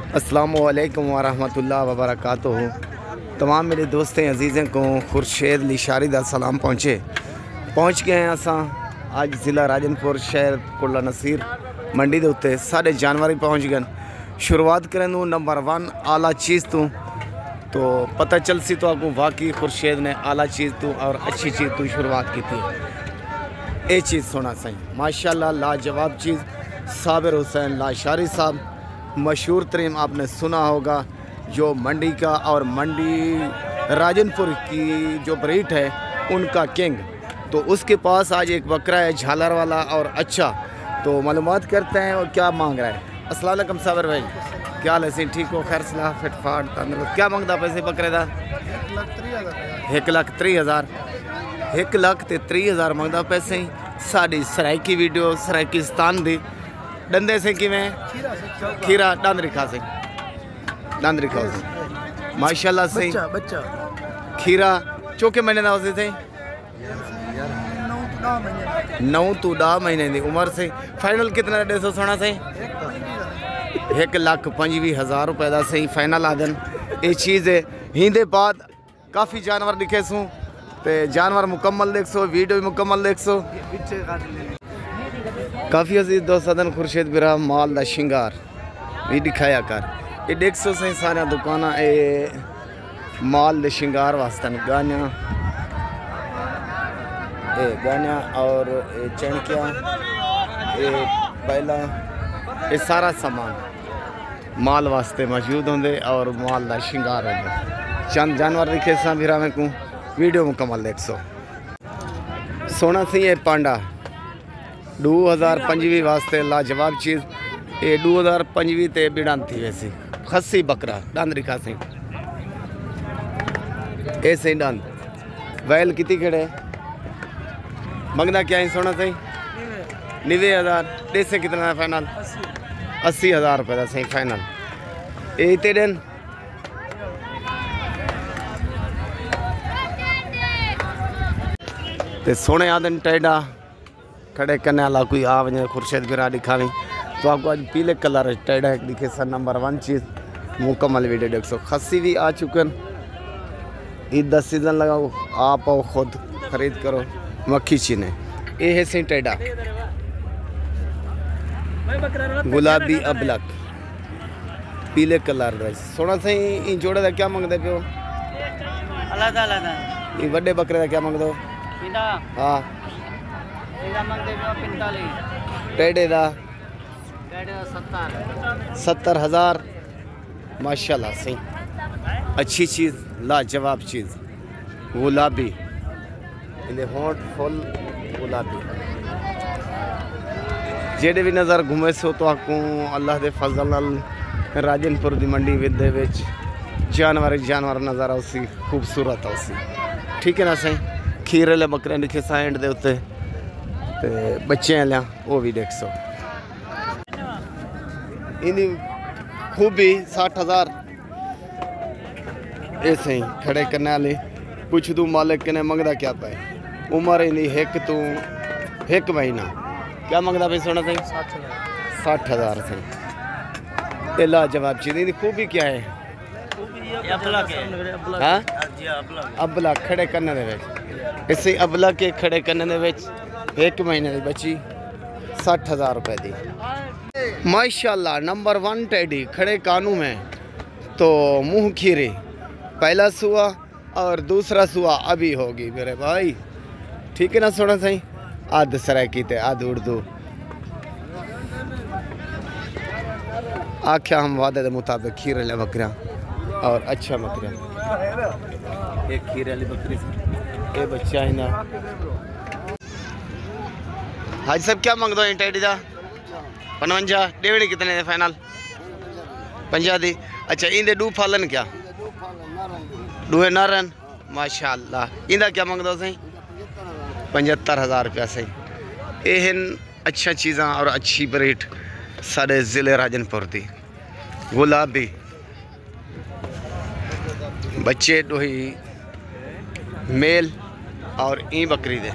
अस्सलामुअलैकुम वरहमतुल्लाहि वबरकातुहू। तमाम मेरे दोस्तें अजीज़ें को खुर्शेद लिशारी दा सलाम पहुँच गए हैं। असां अज ज़िला राजनपुर शहर कुल्ला नसीर मंडी के उत्ते सारे जानवर ही पहुँच गए। शुरुआत करें नंबर 1 आला चीज़ तो पता चल सी तो आपको वाकई खुर्शेद ने आला चीज़ तो और अच्छी चीज़ तो शुरुआत की थी। ये चीज़ सुना सही माशाल्लाह लाजवाब चीज़। साबिर हुसैन लाशारी साहब मशहूर तरीन आपने सुना होगा, जो मंडी का और मंडी राजनपुर की जो ब्रीड है उनका किंग। तो उसके पास आज एक बकरा है झालर वाला और अच्छा। तो मालूमात करते हैं और क्या मांग रहा है। अस्सलाम वालेकुम साबिर भाई, क्या हाल है सी? ठीक हो? खैर सलाह फिटफाट तंदुरुस्त। क्या मांगता पैसे बकरे का? 1,30,000 1,30,000 मंगता पैसे। साड़ी सराइकी वीडियो सराइकिस्तान दी डंडे से कि खीरा डांदरी खा से माशाल्लाह से बच्चा खीरा चौके महीने का उसे थे 9 तो 10 महीने की उम्र से। फाइनल कितना डे सो सोना से 1,25,000 रुपए का सही फाइनल आदन। ये चीज़ है हिंदे बाद काफ़ी जानवर दिखे सूँ तो जानवर मुकम्मल देख सो, वीडियो भी मुकम्मल देख सो। काफ़ी अजीज दोस्तन खुर्शेद बिरा माल दा शिंगार भी दिखाया कर। ये देख सो सही सारा दुकाना ए माल दे शिंगार वास्ते गानिया और चणकिया पहला ये सारा सामान माल वास्ते मौजूद होंगे और माल दा शिंगार होंगे। चंद जानवर दिखे सा बिरा में को वीडियो मुकम्मल देख सो। सोना सी ये पांडा 2025 वास्ते लाजवाब चीज़। ये 2025 ते बिड़ान थी वैसी खस्सी बकरा डांदरी खासी ऐसे डांद वैल कितनी खड़े मंगना क्या है? सोना सही 90,000 देसे कितना है फाइनल? 80,000 रुपये का सही फाइनल। ये इतने दिन ते सोने आदन टैडा खड़े करने वाला कोई आ वजे खुर्शेद बिरा दिखावी तो आपको आज पीले कलर टैडा एक दिखे सर। नंबर 1 चीज़ मुकम्मल वीडियो देख सो। खस्सी भी आ चुके हैं, ईद का सीज़न लगाओ आप आओ खुद खरीद करो मक्खी चीने। ये है सी टैडा गुलाबी अबलक पीले कलर का सोना सही। जोड़े का क्या मंगते पे हो? ये बड़े बकरे का क्या मंग दो? हाँ टेढ़े दा 70,000 माशाल्लाह सही अच्छी चीज़ लाजवाब चीज़। गुलाबी होट फुल गुलाबी जेडे भी नज़र घूमे सो तो आपको अल्लाह दे फजल नाल राजनपुर दी मंडी विदे विच जानवर नज़र आसी खूबसूरत आसी। ठीक है ना सही। खीर वाले बकरे दिखे साइड दे उत्ते ते बच्चे आलिया वो भी देख सो। इनी खूबी 60,000 ऐसे ही खड़े करने वाले। पूछ तू मालिक ने मंगदा क्या पाए? उम्र इनी एक महीना क्या मंगदा भाई? सोना सही 60,000 सही। ये लाजवाब चीज़। इनी खूबी क्या है? हाँ अबला खड़े करने दे इसे अबला के खड़े करने दे 1 महीने की बची 60,000 रुपए दी माशाल्लाह। नंबर 1 टैडी खड़े कानू में तो मुँह खीरे पहला सुआ और दूसरा सुआ अभी होगी मेरे भाई। ठीक है ना सोना सही। आध सराइकी थे आध उर्दू आख्या हम वादे के मुताबिक खीर वाले बकरियाँ और अच्छा बकरियाँ। एक खीर वाली बकरी ये बच्चा है ना। हाजी साहब क्या मंग दो टैडी का? 55 डेवड़ी कितने दे फाइनल? 50 दी। अच्छा इंदे डू फालन क्या? डूहे नारन माशाल्लाह। इंदा क्या मंग दो सही? 75,000 रुपया सही। ये अच्छा चीज़ा और अच्छी ब्रीड साढ़े ज़िले राजनपुर दी गुलाबी बच्चे डोही मेल और ई बकरी दे।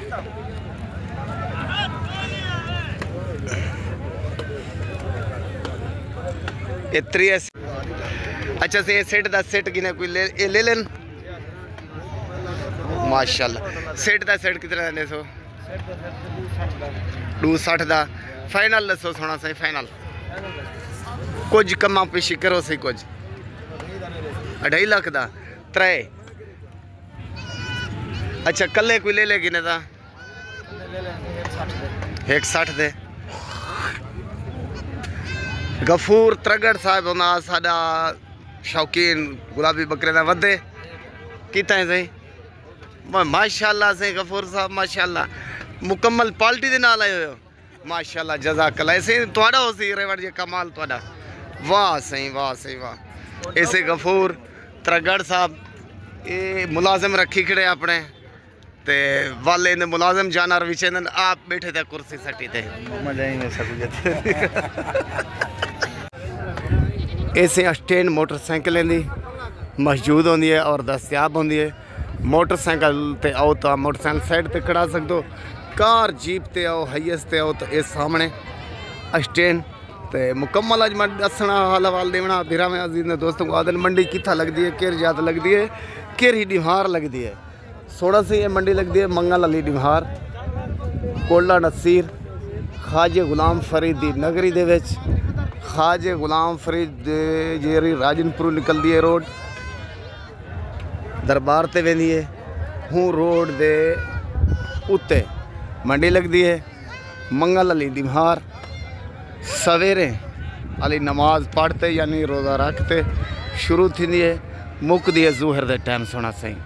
अच्छा से सेट दा सेट किने कोई ले लेन माशाल्लाह। सेट दा सेट कितने देने सो 260 दा फाइनल दसो सोना सही फाइनल कुछ कमा पेशी करो सही कुछ 2.5 लाख दा 3 अच्छा कल्ले कोई ले किने दा 160 दे गफूर त्रगड़ साहब होना साडा शौकीन गुलाबी बकरे दा वधे किता है सही माशाल्लाह से गफूर साहब माशाल्लाह मुकम्मल पार्टी दे नाल आए हो माशाल्लाह जज़ाकल्लाह ऐसे तुहाडा हो सी रेवड़ जी कमाल तुहाडा वाह सही वाह ऐसे गफूर त्रगड़ साहब ये मुलाजिम रखी खड़े अपने ते वाले ने मुलाजिम जानवर विचे आप बैठे थे कुर्सी सटी थे ऐसे स्टैंड मोटरसाइकिल दी मौजूद होंदी है और दस्तियाब होंदी है मोटरसाइकिल ते आओ तो मोटरसाइकिल साइड ते खड़ा सकते हो कार जीप ते आओ हाईएस ते आओ तो इस सामने स्टैंड ते मुकम्मल अज मैं दसना हाल हवाल देना बिरा में अजीज ने दोस्तों को आदन मंडी कितना लगती है केर जात लगती है केर ही डिहार लगती है सोड़ा से ये मंडी लगती है मंगल अली डिहार कोला नसीर खाजे गुलाम फरीद दी नगरी दे विच खाजे गुलाम फरीद जेरी राजनपुर निकलती है रोड दरबार ते वेंदी है हूँ रोड दे उत्ते मंडी लगती है मंगल अली डिहार सवेरे अली नमाज पढ़ते यानी रोज़ा रखते शुरू थी है मुकदी है ज़ुहर दे टाइम सोना सही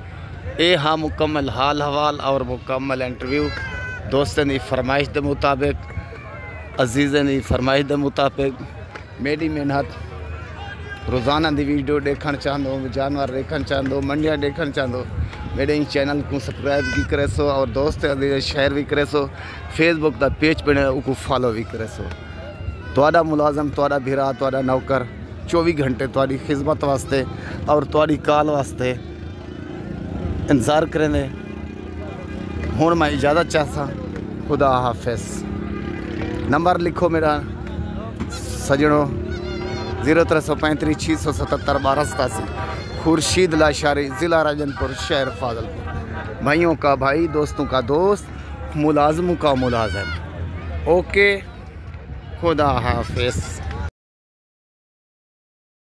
ये हाँ मुकम्मल हाल हवाल और मुकम्मल इंटरव्यू दोस्तों की फरमाइश के मुताबिक अजीज़ों की फरमाइश के मुताबिक मेरी मेहनत रोज़ाना की वीडियो देखना चाहते हो जानवर देखना चाहते हो मंडियाँ देखना चाहते हो मेरे इन चैनल को सब्सक्राइब भी करे सो और दोस्त शेयर भी करे सो फेसबुक का पेज पे उसको फॉलो भी करे सो तुहाडा मुलाजम तुहाडा भिरा तुहाडा नौकर 24 घंटे तुहाडी खिदमत वास्ते और तुहाडी कॉल वास्ते इंतज़ार करेंगे हुण मैं इजाज़त चाहता खुदा हाफिज़ नंबर लिखो मेरा सजनों 0335 677 1287 खुर्शीद लाशारी ज़िला राजनपुर शहर फाजलपुर भाइयों का भाई दोस्तों का दोस्त मुलाजमों का मुलाजम ओके खुदा हाफिज़।